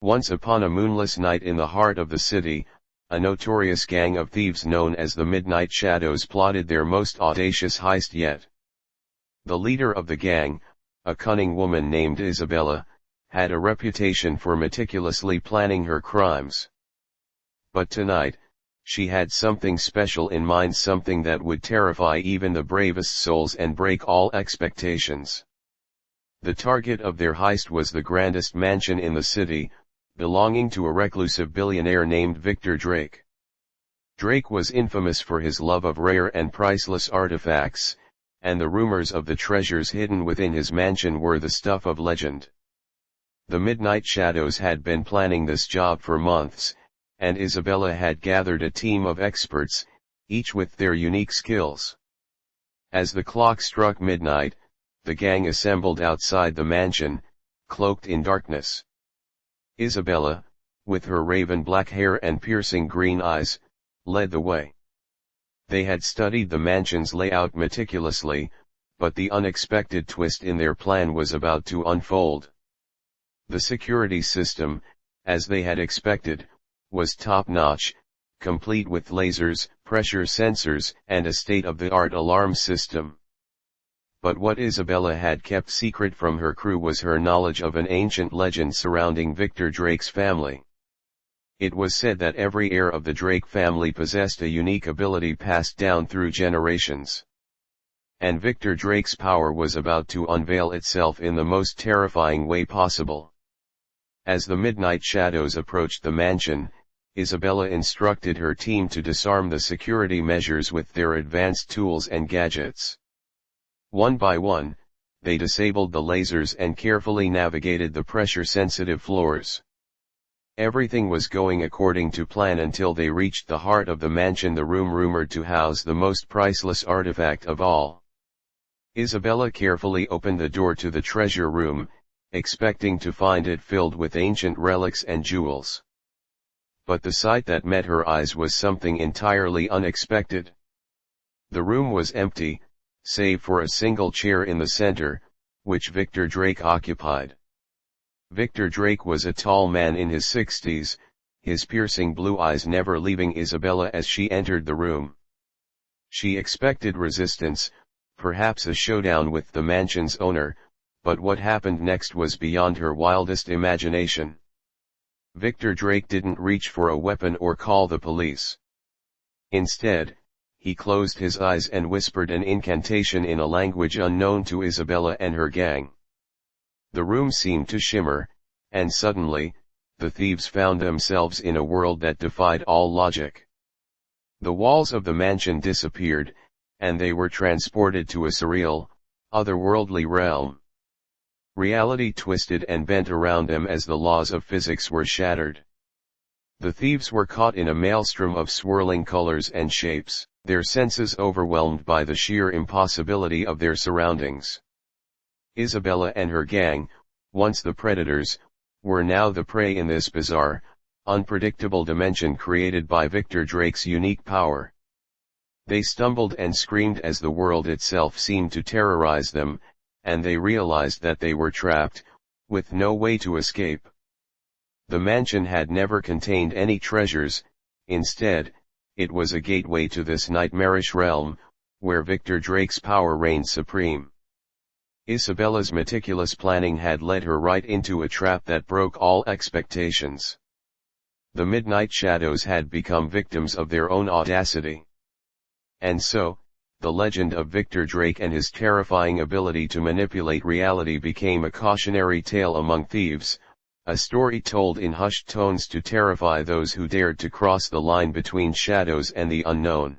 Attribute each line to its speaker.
Speaker 1: Once upon a moonless night in the heart of the city, a notorious gang of thieves known as the Midnight Shadows plotted their most audacious heist yet. The leader of the gang, a cunning woman named Isabella, had a reputation for meticulously planning her crimes. But tonight, she had something special in mind, something that would terrify even the bravest souls and break all expectations. The target of their heist was the grandest mansion in the city, belonging to a reclusive billionaire named Victor Drake. Drake was infamous for his love of rare and priceless artifacts, and the rumors of the treasures hidden within his mansion were the stuff of legend. The Midnight Shadows had been planning this job for months, and Isabella had gathered a team of experts, each with their unique skills. As the clock struck midnight, the gang assembled outside the mansion, cloaked in darkness. Isabella, with her raven black hair and piercing green eyes, led the way. They had studied the mansion's layout meticulously, but the unexpected twist in their plan was about to unfold. The security system, as they had expected, was top-notch, complete with lasers, pressure sensors, and a state-of-the-art alarm system. But what Isabella had kept secret from her crew was her knowledge of an ancient legend surrounding Victor Drake's family. It was said that every heir of the Drake family possessed a unique ability passed down through generations. And Victor Drake's power was about to unveil itself in the most terrifying way possible. As the Midnight Shadows approached the mansion, Isabella instructed her team to disarm the security measures with their advanced tools and gadgets. One by one, they disabled the lasers and carefully navigated the pressure-sensitive floors. Everything was going according to plan until they reached the heart of the mansion, the room rumored to house the most priceless artifact of all. Isabella carefully opened the door to the treasure room, expecting to find it filled with ancient relics and jewels. But the sight that met her eyes was something entirely unexpected. The room was empty, save for a single chair in the center, which Victor Drake occupied. Victor Drake was a tall man in his 60s, his piercing blue eyes never leaving Isabella as she entered the room. She expected resistance, perhaps a showdown with the mansion's owner, but what happened next was beyond her wildest imagination. Victor Drake didn't reach for a weapon or call the police. Instead, he closed his eyes and whispered an incantation in a language unknown to Isabella and her gang. The room seemed to shimmer, and suddenly, the thieves found themselves in a world that defied all logic. The walls of the mansion disappeared, and they were transported to a surreal, otherworldly realm. Reality twisted and bent around them as the laws of physics were shattered. The thieves were caught in a maelstrom of swirling colors and shapes, their senses overwhelmed by the sheer impossibility of their surroundings. Isabella and her gang, once the predators, were now the prey in this bizarre, unpredictable dimension created by Victor Drake's unique power. They stumbled and screamed as the world itself seemed to terrorize them, and they realized that they were trapped, with no way to escape. The mansion had never contained any treasures, instead, it was a gateway to this nightmarish realm, where Victor Drake's power reigned supreme. Isabella's meticulous planning had led her right into a trap that broke all expectations. The Midnight Shadows had become victims of their own audacity. And so, the legend of Victor Drake and his terrifying ability to manipulate reality became a cautionary tale among thieves, a story told in hushed tones to terrify those who dared to cross the line between shadows and the unknown.